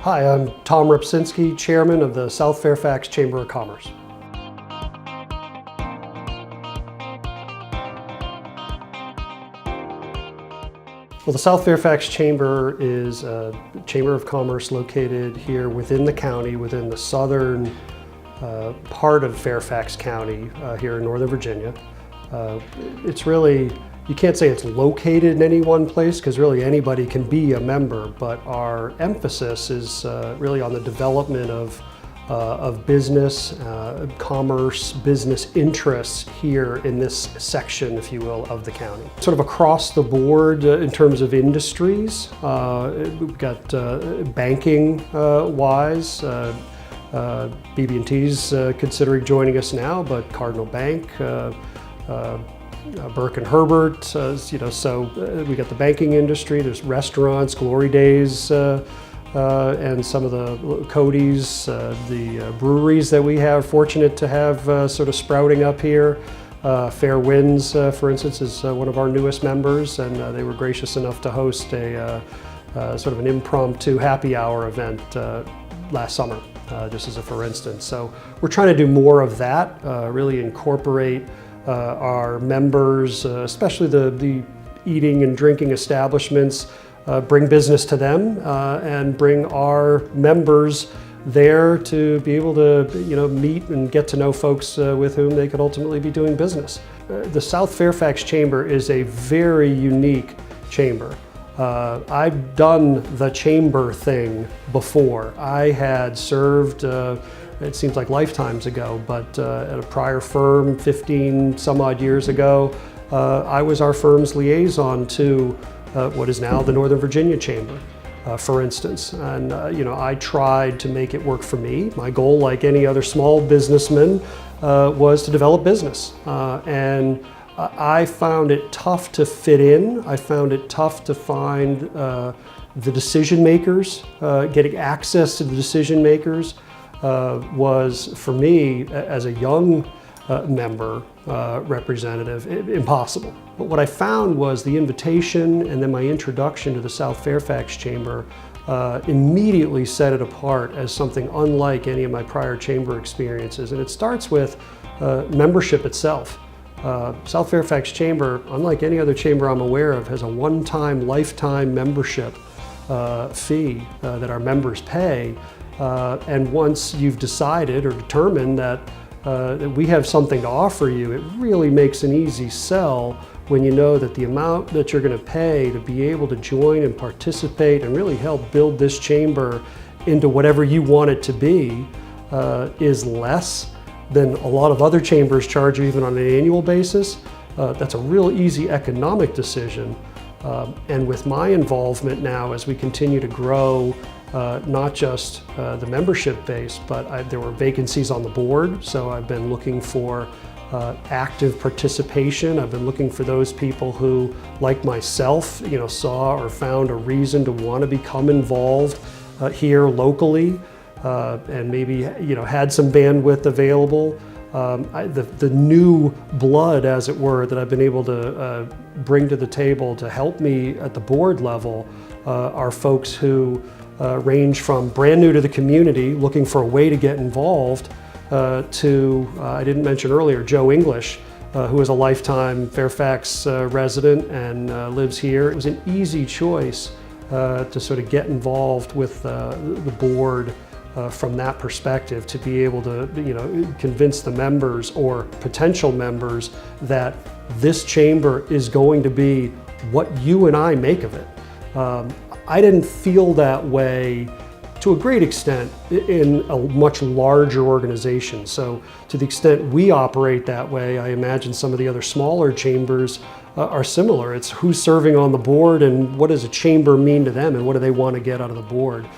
Hi, I'm Tom Repczynski, Chairman of the South Fairfax Chamber of Commerce. Well, the South Fairfax Chamber is a Chamber of Commerce located here within the county, within the southern part of Fairfax County here in Northern Virginia. It's really, you can't say it's located in any one place because really anybody can be a member, but our emphasis is really on the development of business, commerce, business interests here in this section, if you will, of the county. Sort of across the board in terms of industries, we've got banking-wise, BB&T's considering joining us now, but Cardinal Bank, Burke and Herbert, so we got the banking industry, there's restaurants, Glory Days, and some of the Cody's, the breweries that we have, fortunate to have sort of sprouting up here. Fair Winds, for instance, is one of our newest members, and they were gracious enough to host a sort of an impromptu happy hour event last summer, just as a for instance. So we're trying to do more of that, really incorporate our members, especially the eating and drinking establishments, bring business to them and bring our members there to be able to meet and get to know folks with whom they could ultimately be doing business. The South Fairfax Chamber is a very unique chamber. I've done the chamber thing before. I had served, it seems like lifetimes ago, but at a prior firm 15 some odd years ago, I was our firm's liaison to what is now the Northern Virginia Chamber, for instance. And I tried to make it work for me. My goal, like any other small businessman, was to develop business. And I found it tough to fit in. I found it tough to find the decision makers. Getting access to the decision makers was, for me, as a young member, representative, impossible. But what I found was the invitation and then my introduction to the South Fairfax Chamber immediately set it apart as something unlike any of my prior chamber experiences. And it starts with membership itself. South Fairfax Chamber, unlike any other chamber I'm aware of, has a one-time lifetime membership fee that our members pay. And once you've decided or determined that we have something to offer you, it really makes an easy sell when you know that the amount that you're going to pay to be able to join and participate and really help build this chamber into whatever you want it to be is less than a lot of other chambers charge you even on an annual basis. That's a real easy economic decision. And with my involvement now as we continue to grow, not just the membership base, but there were vacancies on the board, so I've been looking for active participation. I've been looking for those people who, like myself, saw or found a reason to want to become involved here locally, and maybe had some bandwidth available. The new blood, as it were, that I've been able to bring to the table to help me at the board level are folks who range from brand new to the community, looking for a way to get involved, to, I didn't mention earlier, Joe English, who is a lifetime Fairfax resident and lives here. It was an easy choice to sort of get involved with the board from that perspective, to be able to convince the members or potential members that this chamber is going to be what you and I make of it. I didn't feel that way to a great extent in a much larger organization. So to the extent we operate that way, I imagine some of the other smaller chambers are similar. It's who's serving on the board and what does a chamber mean to them and what do they want to get out of the board.